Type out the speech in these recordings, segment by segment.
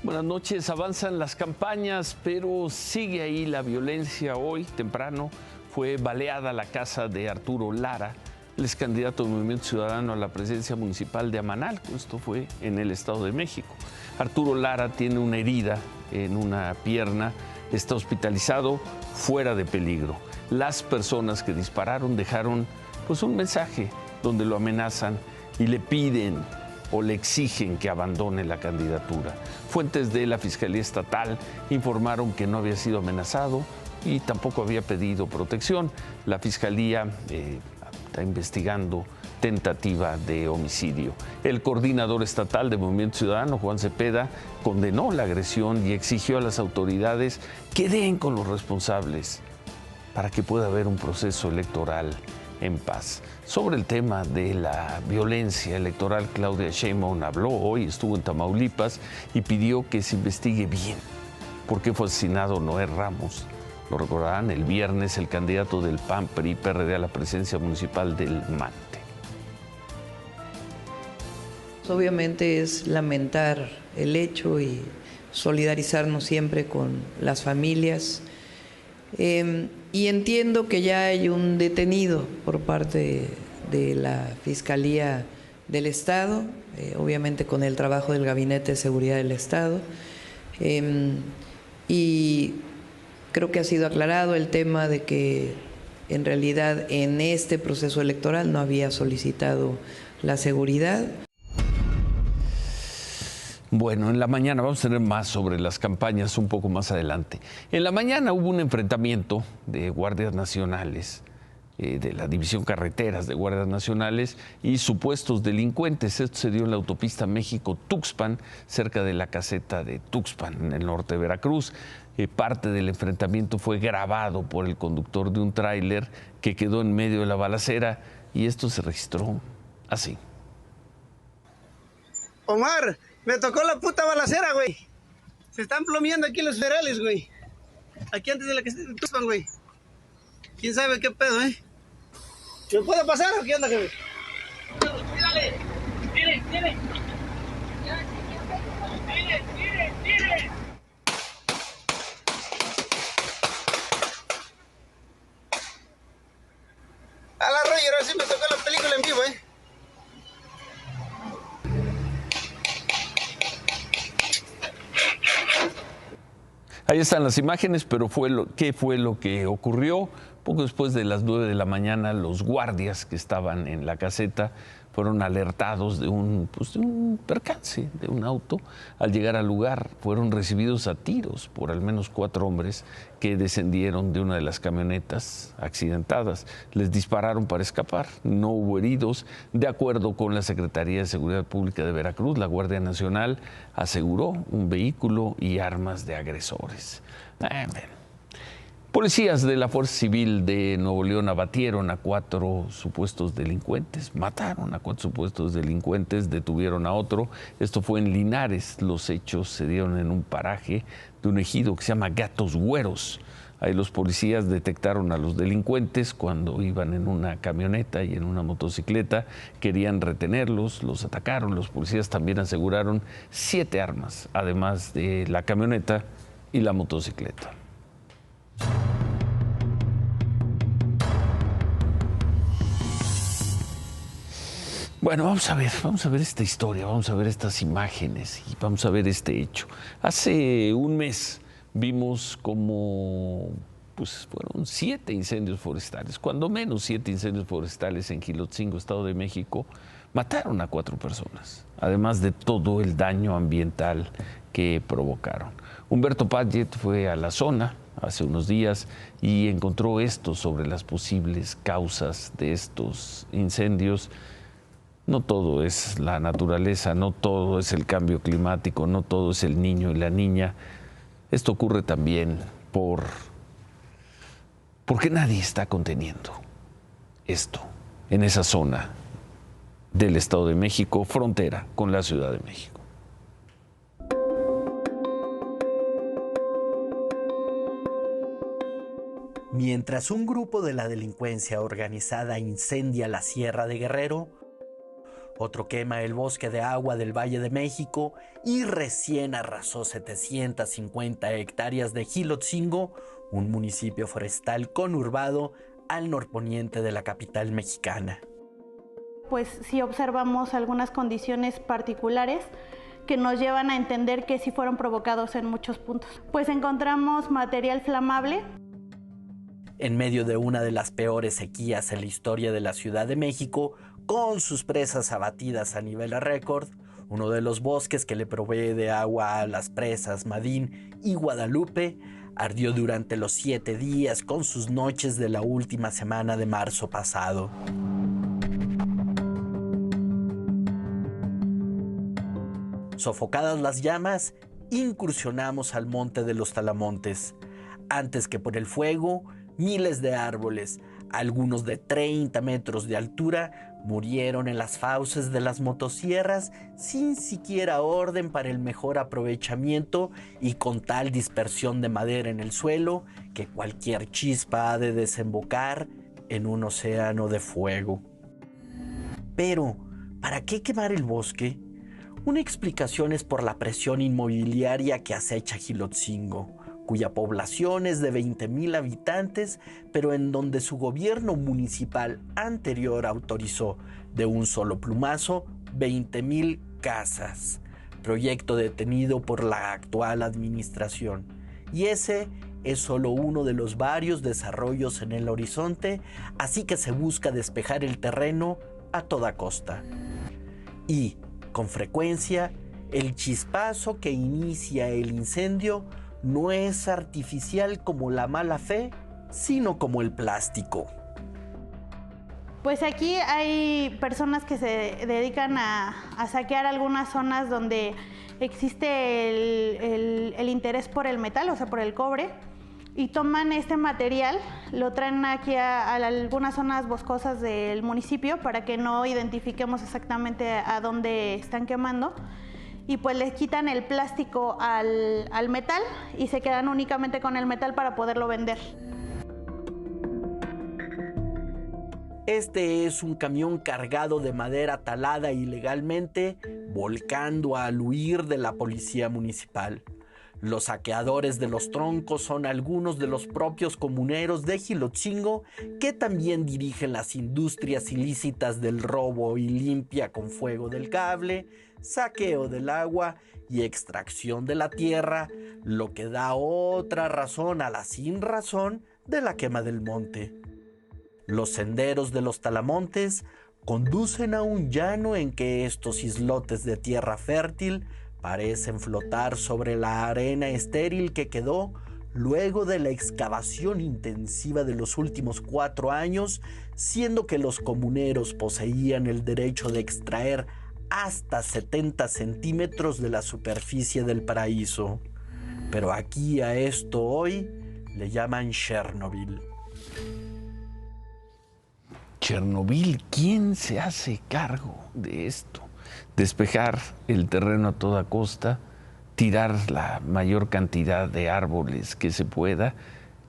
Buenas noches. Avanzan las campañas, pero sigue ahí la violencia. Hoy, temprano, fue baleada la casa de Arturo Lara, el ex candidato del Movimiento Ciudadano a la presidencia municipal de Amanalco. Esto fue en el Estado de México. Arturo Lara tiene una herida en una pierna, está hospitalizado, fuera de peligro. Las personas que dispararon dejaron un mensaje donde lo amenazan y le piden o le exigen que abandone la candidatura. Fuentes de la Fiscalía Estatal informaron que no había sido amenazado y tampoco había pedido protección. La Fiscalía está investigando tentativa de homicidio. El coordinador estatal de Movimiento Ciudadano, Juan Cepeda, condenó la agresión y exigió a las autoridades que den con los responsables para que pueda haber un proceso electoral en paz. Sobre el tema de la violencia electoral, Claudia Sheinbaum habló hoy, estuvo en Tamaulipas y pidió que se investigue bien por qué fue asesinado Noé Ramos. Lo recordarán, el viernes el candidato del PAN, PRI, PRD a la presidencia municipal del Mante. Obviamente es lamentar el hecho y solidarizarnos siempre con las familias. Y entiendo que ya hay un detenido por parte de la Fiscalía del Estado, obviamente con el trabajo del Gabinete de Seguridad del Estado. Y creo que ha sido aclarado el tema de que en realidad en este proceso electoral no había solicitado la seguridad. Bueno, en la mañana vamos a tener más sobre las campañas un poco más adelante. En la mañana hubo un enfrentamiento de guardias nacionales, de la División Carreteras de Guardias Nacionales y supuestos delincuentes. Esto se dio en la autopista México-Tuxpan, cerca de la caseta de Tuxpan, en el norte de Veracruz. Parte del enfrentamiento fue grabado por el conductor de un tráiler que quedó en medio de la balacera y esto se registró así. Omar, me tocó la puta balacera, güey. Se están plomeando aquí los federales, güey. Aquí antes de la caseta de Tuxpan, güey. ¿Quién sabe qué pedo, ¿Me puede pasar o qué onda, güey? ¡Tírale! ¡Tire, tire! ¡Tire, tire, tire! A la Roger, ahora sí me tocó la película en vivo, Ahí están las imágenes, pero ¿qué fue lo que ocurrió? Poco después de las 9 de la mañana, los guardias que estaban en la caseta fueron alertados de un percance de un auto. Al llegar al lugar, fueron recibidos a tiros por al menos 4 hombres que descendieron de una de las camionetas accidentadas. Les dispararon para escapar. No hubo heridos. De acuerdo con la Secretaría de Seguridad Pública de Veracruz, la Guardia Nacional aseguró un vehículo y armas de agresores. Policías de la Fuerza Civil de Nuevo León abatieron a 4 supuestos delincuentes, mataron a 4 supuestos delincuentes, detuvieron a otro. Esto fue en Linares. Los hechos se dieron en un paraje de un ejido que se llama Gatos Güeros. Ahí los policías detectaron a los delincuentes cuando iban en una camioneta y en una motocicleta. Querían retenerlos, los atacaron. Los policías también aseguraron 7 armas, además de la camioneta y la motocicleta. Bueno, vamos a ver esta historia, vamos a ver estas imágenes y vamos a ver este hecho. Hace un mes vimos como fueron 7 incendios forestales, cuando menos 7 incendios forestales en Gilotzingo, Estado de México. Mataron a 4 personas, además de todo el daño ambiental que provocaron. Humberto Padgett fue a la zona hace unos días y encontró esto sobre las posibles causas de estos incendios. No todo es la naturaleza, no todo es el cambio climático, no todo es el niño y la niña. Esto ocurre también porque nadie está conteniendo esto en esa zona del Estado de México, frontera con la Ciudad de México. Mientras un grupo de la delincuencia organizada incendia la Sierra de Guerrero, Otro quema el bosque de agua del Valle de México y recién arrasó 750 hectáreas de Jilotzingo, un municipio forestal conurbado al norponiente de la capital mexicana. Pues sí observamos algunas condiciones particulares que nos llevan a entender que sí fueron provocados en muchos puntos. Pues encontramos material flamable. En medio de una de las peores sequías en la historia de la Ciudad de México, con sus presas abatidas a nivel récord, uno de los bosques que le provee de agua a las presas Madín y Guadalupe ardió durante los 7 días con sus noches de la última semana de marzo pasado. Sofocadas las llamas, incursionamos al Monte de los Talamontes. Antes que por el fuego, miles de árboles, algunos de 30 metros de altura, murieron en las fauces de las motosierras sin siquiera orden para el mejor aprovechamiento y con tal dispersión de madera en el suelo que cualquier chispa ha de desembocar en un océano de fuego. Pero, ¿para qué quemar el bosque? Una explicación es por la presión inmobiliaria que acecha Jilotzingo, cuya población es de 20,000 habitantes, pero en donde su gobierno municipal anterior autorizó de un solo plumazo 20,000 casas, proyecto detenido por la actual administración. Y ese es solo uno de los varios desarrollos en el horizonte, así que se busca despejar el terreno a toda costa. Y, con frecuencia, el chispazo que inicia el incendio no es artificial como la mala fe, sino como el plástico. Pues aquí hay personas que se dedican a saquear algunas zonas donde existe el interés por el metal, o sea, por el cobre, y toman este material, lo traen aquí a algunas zonas boscosas del municipio para que no identifiquemos exactamente a dónde están quemando. Y pues les quitan el plástico al metal y se quedan únicamente con el metal para poderlo vender. Este es un camión cargado de madera talada ilegalmente, volcando al huir de la policía municipal. Los saqueadores de los troncos son algunos de los propios comuneros de Jilotzingo que también dirigen las industrias ilícitas del robo y limpia con fuego del cable, saqueo del agua y extracción de la tierra, lo que da otra razón a la sinrazón de la quema del monte. Los senderos de los Talamontes conducen a un llano en que estos islotes de tierra fértil parecen flotar sobre la arena estéril que quedó luego de la excavación intensiva de los últimos 4 años, siendo que los comuneros poseían el derecho de extraer hasta 70 centímetros de la superficie del paraíso. Pero aquí a esto hoy le llaman Chernobyl. Chernobyl, ¿quién se hace cargo de esto? Despejar el terreno a toda costa, tirar la mayor cantidad de árboles que se pueda.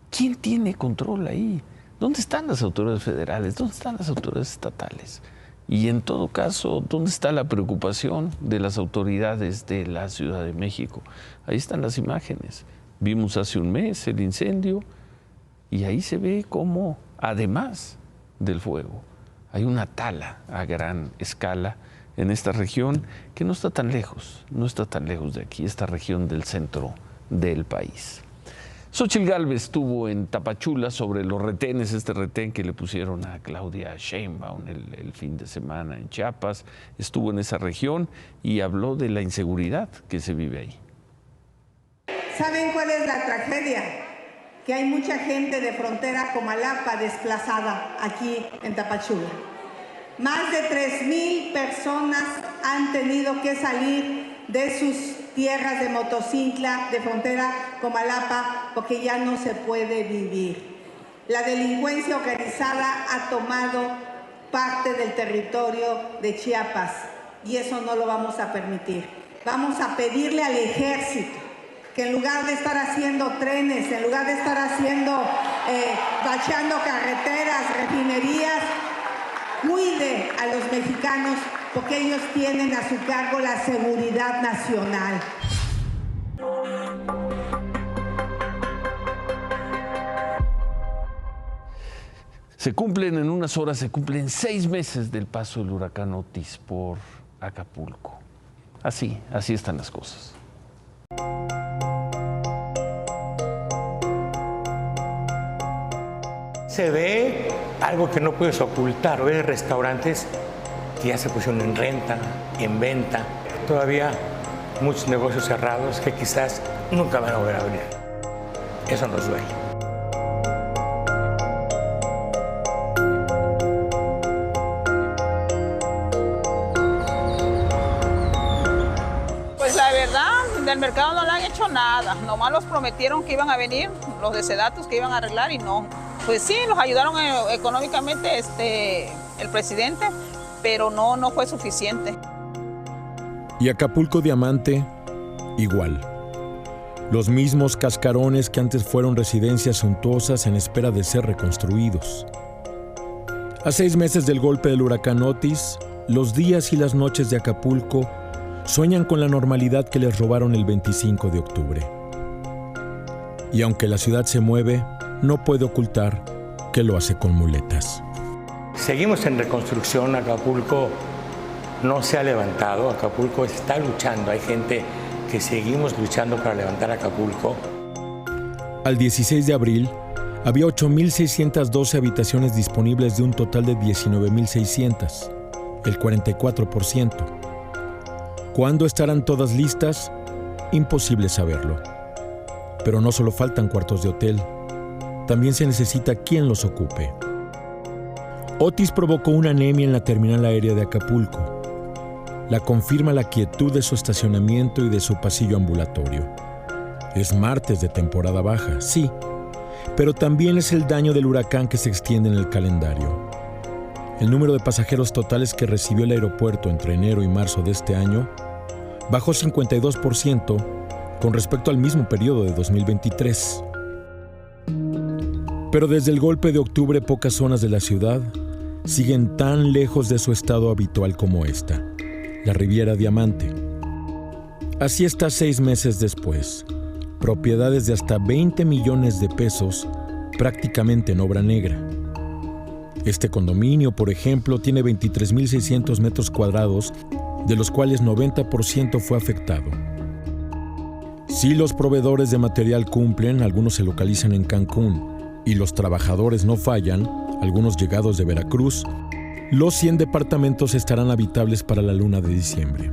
¿Quién tiene control ahí? ¿Dónde están las autoridades federales? ¿Dónde están las autoridades estatales? Y en todo caso, ¿dónde está la preocupación de las autoridades de la Ciudad de México? Ahí están las imágenes. Vimos hace un mes el incendio y ahí se ve cómo, además del fuego, hay una tala a gran escala en esta región que no está tan lejos de aquí, esta región del centro del país. Xóchitl Gálvez estuvo en Tapachula sobre los retenes, este retén que le pusieron a Claudia Sheinbaum el fin de semana en Chiapas. Estuvo en esa región y habló de la inseguridad que se vive ahí. ¿Saben cuál es la tragedia? Que hay mucha gente de frontera Comalapa desplazada aquí en Tapachula. Más de 3,000 personas han tenido que salir de sus tierras de Motocintla, de frontera Comalapa, porque ya no se puede vivir. La delincuencia organizada ha tomado parte del territorio de Chiapas y eso no lo vamos a permitir. Vamos a pedirle al ejército que en lugar de estar haciendo trenes, en lugar de estar haciendo, bacheando carreteras, refinerías, cuide a los mexicanos porque ellos tienen a su cargo la seguridad nacional. Se cumplen en unas horas, se cumplen 6 meses del paso del huracán Otis por Acapulco. Así están las cosas. Se ve algo que no puedes ocultar. Ves restaurantes que ya se pusieron en renta, en venta. Todavía muchos negocios cerrados que quizás nunca van a volver a abrir. Eso nos duele. Pues la verdad, del mercado no le han hecho nada. Nomás los prometieron que iban a venir, los de Sedatus, que iban a arreglar y no. Pues sí, nos ayudaron económicamente el presidente, pero no fue suficiente. Y Acapulco Diamante, igual. Los mismos cascarones que antes fueron residencias suntuosas en espera de ser reconstruidos. A 6 meses del golpe del huracán Otis, los días y las noches de Acapulco sueñan con la normalidad que les robaron el 25 de octubre. Y aunque la ciudad se mueve, no puede ocultar que lo hace con muletas. Seguimos en reconstrucción. Acapulco no se ha levantado. Acapulco está luchando. Hay gente que seguimos luchando para levantar Acapulco. Al 16 de abril, había 8.612 habitaciones disponibles de un total de 19.600, el 44%. ¿Cuándo estarán todas listas? Imposible saberlo. Pero no solo faltan cuartos de hotel, también se necesita quien los ocupe. Otis provocó una anemia en la terminal aérea de Acapulco. La confirma la quietud de su estacionamiento y de su pasillo ambulatorio. Es martes de temporada baja, sí, pero también es el daño del huracán que se extiende en el calendario. El número de pasajeros totales que recibió el aeropuerto entre enero y marzo de este año bajó 52% con respecto al mismo periodo de 2023. Pero desde el golpe de octubre, pocas zonas de la ciudad siguen tan lejos de su estado habitual como esta, la Riviera Diamante. Así está 6 meses después. Propiedades de hasta 20 millones de pesos prácticamente en obra negra. Este condominio, por ejemplo, tiene 23.600 metros cuadrados, de los cuales 90% fue afectado. Si los proveedores de material cumplen, algunos se localizan en Cancún, y los trabajadores no fallan, algunos llegados de Veracruz, los 100 departamentos estarán habitables para la luna de diciembre,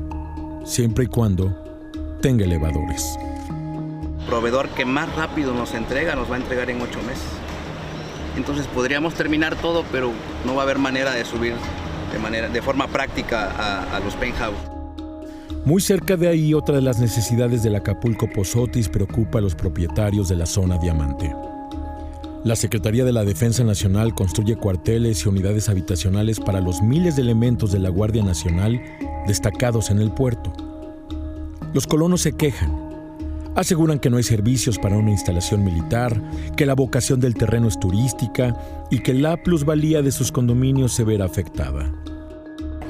siempre y cuando tenga elevadores. El proveedor que más rápido nos entrega, nos va a entregar en 8 meses. Entonces podríamos terminar todo, pero no va a haber manera de subir de forma práctica a los penthouse. Muy cerca de ahí, otra de las necesidades del Acapulco post-Otis preocupa a los propietarios de la zona Diamante. La Secretaría de la Defensa Nacional construye cuarteles y unidades habitacionales para los miles de elementos de la Guardia Nacional destacados en el puerto. Los colonos se quejan. Aseguran que no hay servicios para una instalación militar, que la vocación del terreno es turística y que la plusvalía de sus condominios se verá afectada.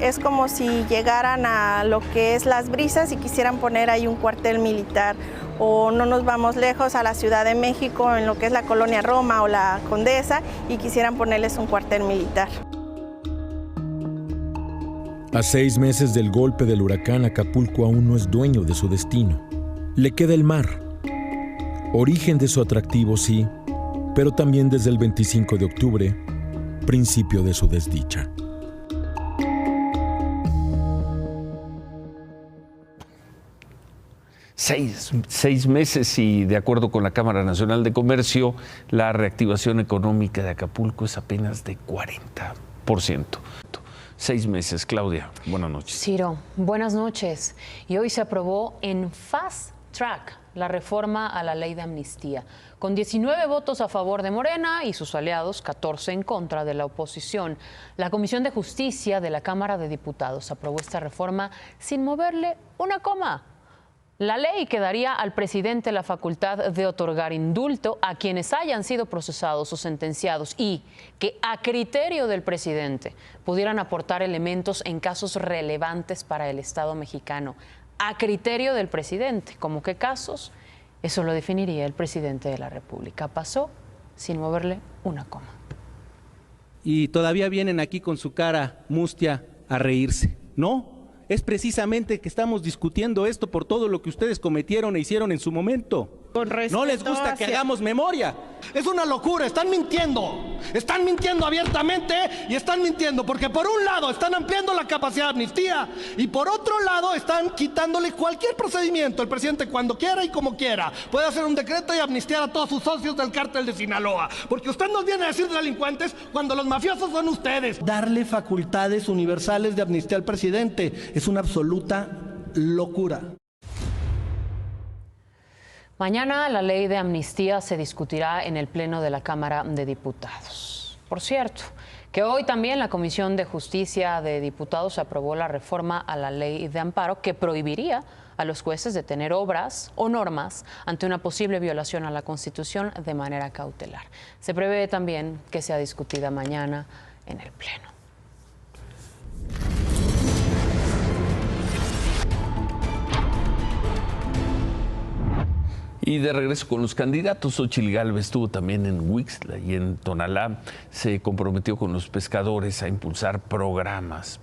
Es como si llegaran a lo que es Las Brisas y quisieran poner ahí un cuartel militar, o no nos vamos lejos a la Ciudad de México, en lo que es la Colonia Roma o la Condesa, y quisieran ponerles un cuartel militar. A 6 meses del golpe del huracán, Acapulco aún no es dueño de su destino. Le queda el mar, origen de su atractivo, sí, pero también desde el 25 de octubre, principio de su desdicha. Seis meses y de acuerdo con la Cámara Nacional de Comercio, la reactivación económica de Acapulco es apenas de 40%. 6 meses. Claudia, buenas noches. Ciro, buenas noches. Y hoy se aprobó en Fast Track la reforma a la ley de amnistía, con 19 votos a favor de Morena y sus aliados, 14 en contra de la oposición. La Comisión de Justicia de la Cámara de Diputados aprobó esta reforma sin moverle una coma. La ley que daría al presidente la facultad de otorgar indulto a quienes hayan sido procesados o sentenciados y que a criterio del presidente pudieran aportar elementos en casos relevantes para el Estado mexicano. A criterio del presidente. ¿Cómo qué casos? Eso lo definiría el presidente de la República. Pasó sin moverle una coma. Y todavía vienen aquí con su cara mustia a reírse. No, es precisamente que estamos discutiendo esto por todo lo que ustedes cometieron e hicieron en su momento. No les gusta que hagamos memoria. Es una locura, están mintiendo abiertamente y están mintiendo porque por un lado están ampliando la capacidad de amnistía y por otro lado están quitándole cualquier procedimiento. El presidente cuando quiera y como quiera puede hacer un decreto y amnistiar a todos sus socios del cártel de Sinaloa, porque usted nos viene a decir delincuentes cuando los mafiosos son ustedes. Darle facultades universales de amnistía al presidente es una absoluta locura. Mañana la ley de amnistía se discutirá en el Pleno de la Cámara de Diputados. Por cierto, que hoy también la Comisión de Justicia de Diputados aprobó la reforma a la ley de amparo que prohibiría a los jueces detener obras o normas ante una posible violación a la Constitución de manera cautelar. Se prevé también que sea discutida mañana en el Pleno. Y de regreso con los candidatos, Xochitl Gálvez estuvo también en Huixtla y en Tonalá. Se comprometió con los pescadores a impulsar programas.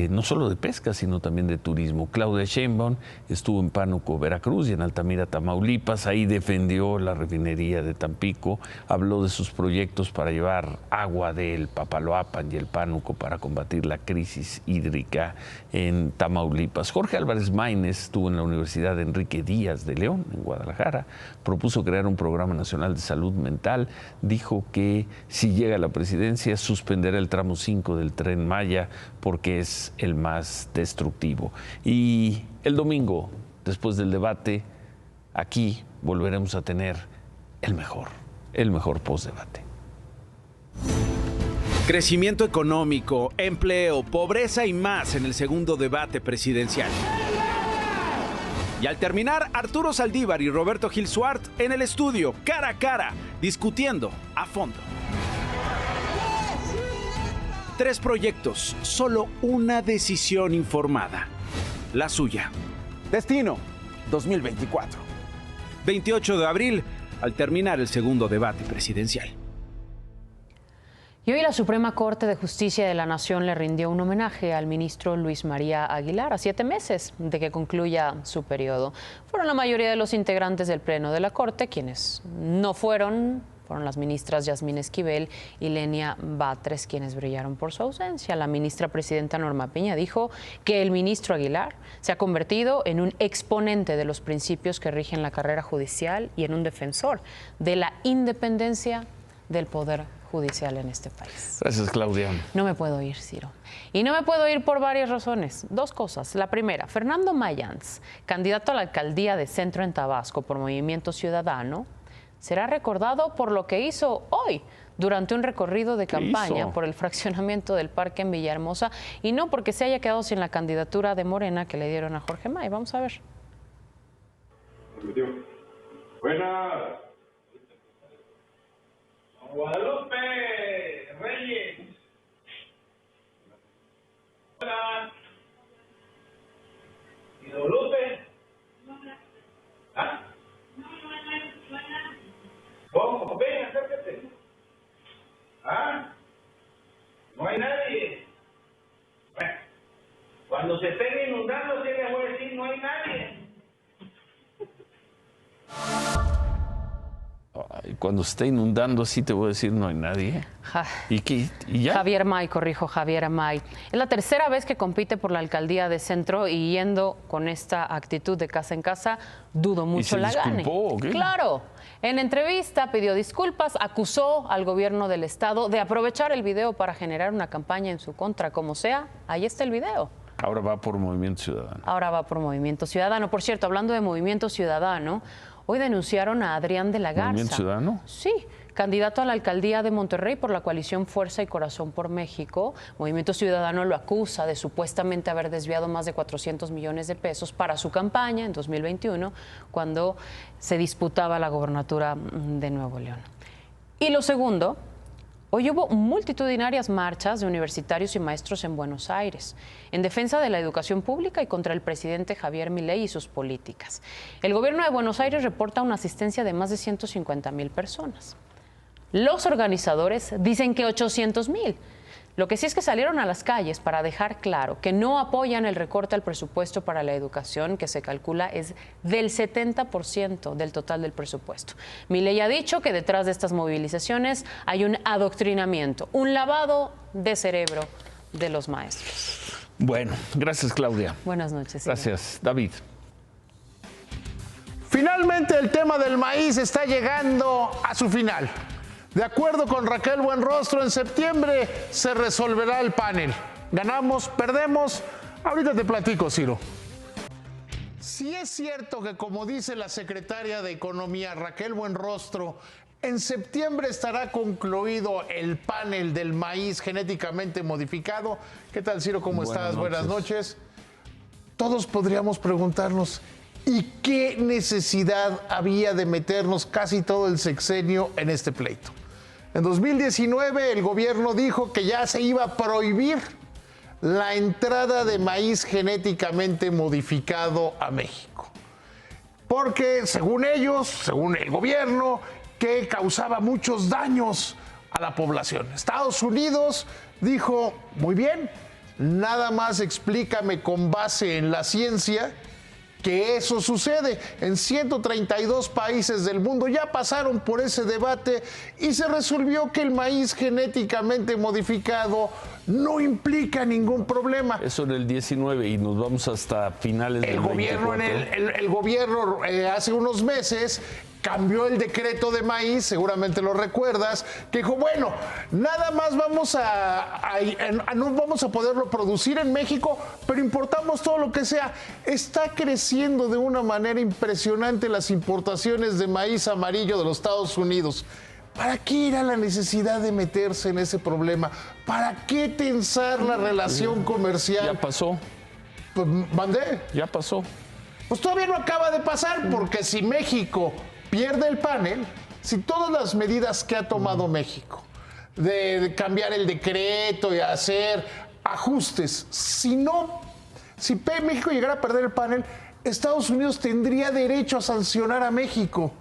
No solo de pesca, sino también de turismo. Claudia Sheinbaum estuvo en Pánuco, Veracruz, y en Altamira, Tamaulipas. Ahí defendió la refinería de Tampico, habló de sus proyectos para llevar agua del Papaloapan y el Pánuco para combatir la crisis hídrica en Tamaulipas. Jorge Álvarez Maínez estuvo en la Universidad Enrique Díaz de León, en Guadalajara. Propuso crear un programa nacional de salud mental. Dijo que si llega a la presidencia suspenderá el tramo 5 del Tren Maya porque es el más destructivo. Y el domingo, después del debate, aquí volveremos a tener el mejor postdebate. Crecimiento económico, empleo, pobreza y más en el segundo debate presidencial. Y al terminar, Arturo Saldívar y Roberto Gil Suart en el estudio, cara a cara, discutiendo a fondo. 3 proyectos, solo una decisión informada, la suya. Destino 2024. 28 de abril, al terminar el segundo debate presidencial. Y hoy la Suprema Corte de Justicia de la Nación le rindió un homenaje al ministro Luis María Aguilar a 7 meses de que concluya su periodo. Fueron la mayoría de los integrantes del Pleno de la Corte, quienes no fueron las ministras Yasmín Esquivel y Lenia Batres, quienes brillaron por su ausencia. La ministra presidenta Norma Piña dijo que el ministro Aguilar se ha convertido en un exponente de los principios que rigen la carrera judicial y en un defensor de la independencia del Poder Judicial en este país. Gracias, Claudia. No me puedo ir, Ciro. Y no me puedo ir por varias razones. 2 cosas. La primera, Fernando Mayans, candidato a la alcaldía de Centro en Tabasco por Movimiento Ciudadano, será recordado por lo que hizo hoy durante un recorrido de campaña por el fraccionamiento del Parque en Villahermosa, y no porque se haya quedado sin la candidatura de Morena que le dieron a Jorge May. Vamos a ver. Buenas. Guadalupe Reyes. Hola. ¿Y Guadalupe? ¿Ah? ¿Cómo? Ven, acércate. ¿Ah? No hay nadie. Bueno, cuando se estén inundando, sí les voy a decir, no hay nadie. Cuando se esté inundando así te voy a decir, no hay nadie. ¿Y ya? Javier May, Javier May. Es la tercera vez que compite por la alcaldía de Centro y yendo con esta actitud de casa en casa, dudo mucho la gane. ¿O qué? Claro. En entrevista pidió disculpas, acusó al gobierno del estado de aprovechar el video para generar una campaña en su contra, como sea. Ahí está el video. Ahora va por Movimiento Ciudadano. Ahora va por Movimiento Ciudadano. Por cierto, hablando de Movimiento Ciudadano, hoy denunciaron a Adrián de la Garza. ¿Movimiento Ciudadano? Sí, candidato a la alcaldía de Monterrey por la coalición Fuerza y Corazón por México. Movimiento Ciudadano lo acusa de supuestamente haber desviado más de 400 millones de pesos para su campaña en 2021, cuando se disputaba la gobernatura de Nuevo León. Y lo segundo, hoy hubo multitudinarias marchas de universitarios y maestros en Buenos Aires, en defensa de la educación pública y contra el presidente Javier Milei y sus políticas. El gobierno de Buenos Aires reporta una asistencia de más de 150,000 personas. Los organizadores dicen que 800,000. Lo que sí es que salieron a las calles para dejar claro que no apoyan el recorte al presupuesto para la educación, que se calcula es del 70% del total del presupuesto. Milei ha dicho que detrás de estas movilizaciones hay un adoctrinamiento, un lavado de cerebro de los maestros. Bueno, gracias, Claudia. Buenas noches. Gracias, David. Finalmente el tema del maíz está llegando a su final. De acuerdo con Raquel Buenrostro, en septiembre se resolverá el panel. ¿Ganamos? ¿Perdemos? Ahorita te platico, Ciro. Si es cierto que, como dice la secretaria de Economía, Raquel Buenrostro, en septiembre estará concluido el panel del maíz genéticamente modificado. ¿Qué tal, Ciro? ¿Cómo estás? Buenas noches. Todos podríamos preguntarnos, ¿y qué necesidad había de meternos casi todo el sexenio en este pleito? En 2019 el gobierno dijo que ya se iba a prohibir la entrada de maíz genéticamente modificado a México. Porque según ellos, según el gobierno, que causaba muchos daños a la población. Estados Unidos dijo, muy bien, nada más explícame con base en la ciencia que eso sucede. En 132 países del mundo ya pasaron por ese debate y se resolvió que el maíz genéticamente modificado no implica ningún problema. Eso en el 19 y nos vamos hasta finales del 24. El gobierno hace unos meses cambió el decreto de maíz, seguramente lo recuerdas, que dijo, bueno, nada más no vamos a poderlo producir en México, pero importamos todo lo que sea. Está creciendo de una manera impresionante las importaciones de maíz amarillo de los Estados Unidos. ¿Para qué era la necesidad de meterse en ese problema? ¿Para qué tensar la relación comercial? Ya pasó. Pues, ¿mandé? Ya pasó. Pues todavía no acaba de pasar, porque si México pierde el panel, si todas las medidas que ha tomado México, de cambiar el decreto y hacer ajustes, si México llegara a perder el panel, Estados Unidos tendría derecho a sancionar a México,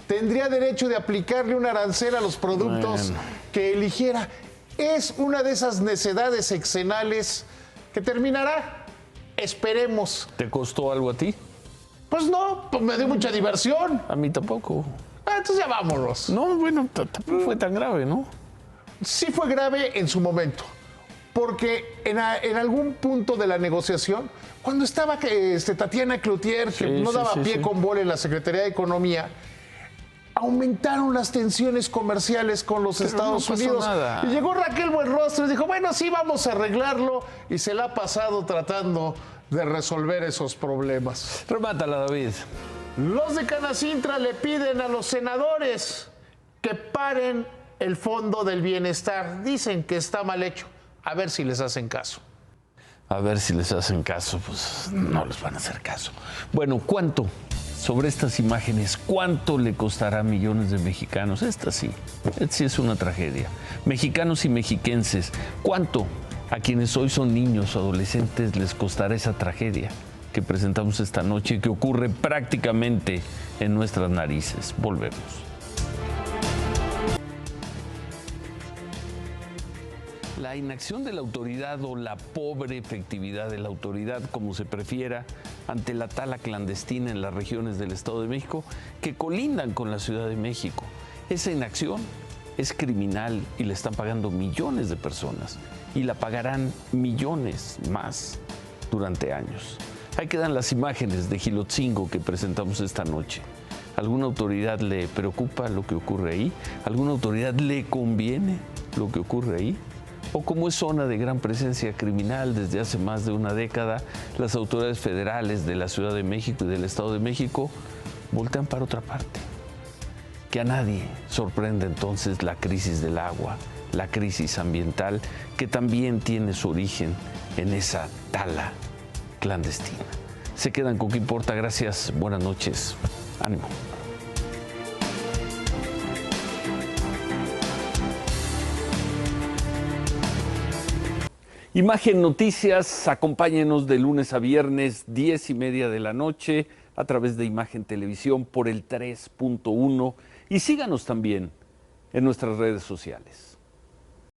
tendría derecho de aplicarle un arancel a los productos que eligiera. Es una de esas necedades sexenales que terminará, esperemos. ¿Te costó algo a ti? Pues no, pues me dio mucha diversión. A mí tampoco. Entonces ya vámonos. No, bueno, tampoco fue tan grave, ¿no? Sí fue grave en su momento, porque en algún punto de la negociación, cuando estaba Tatiana Cloutier, que no daba pie con bola en la Secretaría de Economía, aumentaron las tensiones comerciales con los Estados Unidos. Nada. Y llegó Raquel Buenrostro y dijo, bueno, sí, vamos a arreglarlo, y se la ha pasado tratando de resolver esos problemas. Remátala, David. Los de Canacintra le piden a los senadores que paren el Fondo del Bienestar. Dicen que está mal hecho. A ver si les hacen caso. A ver si les hacen caso, pues no les van a hacer caso. Bueno, ¿cuánto? Sobre estas imágenes, ¿cuánto le costará a millones de mexicanos? Esta sí es una tragedia. Mexicanos y mexiquenses, ¿cuánto a quienes hoy son niños o adolescentes les costará esa tragedia que presentamos esta noche y que ocurre prácticamente en nuestras narices? Volvemos. La inacción de la autoridad o la pobre efectividad de la autoridad, como se prefiera, ante la tala clandestina en las regiones del Estado de México que colindan con la Ciudad de México. Esa inacción es criminal y le están pagando millones de personas y la pagarán millones más durante años. Ahí quedan las imágenes de Gilotzingo que presentamos esta noche. ¿Alguna autoridad le preocupa lo que ocurre ahí? ¿Alguna autoridad le conviene lo que ocurre ahí? O como es zona de gran presencia criminal desde hace más de una década, las autoridades federales de la Ciudad de México y del Estado de México voltean para otra parte. que a nadie sorprende entonces la crisis del agua, la crisis ambiental, que también tiene su origen en esa tala clandestina. Se quedan con ¿Qué importa? Gracias, buenas noches, ánimo. Imagen Noticias, acompáñenos de lunes a viernes, 10:30 de la noche, a través de Imagen Televisión por el 3.1 y síganos también en nuestras redes sociales.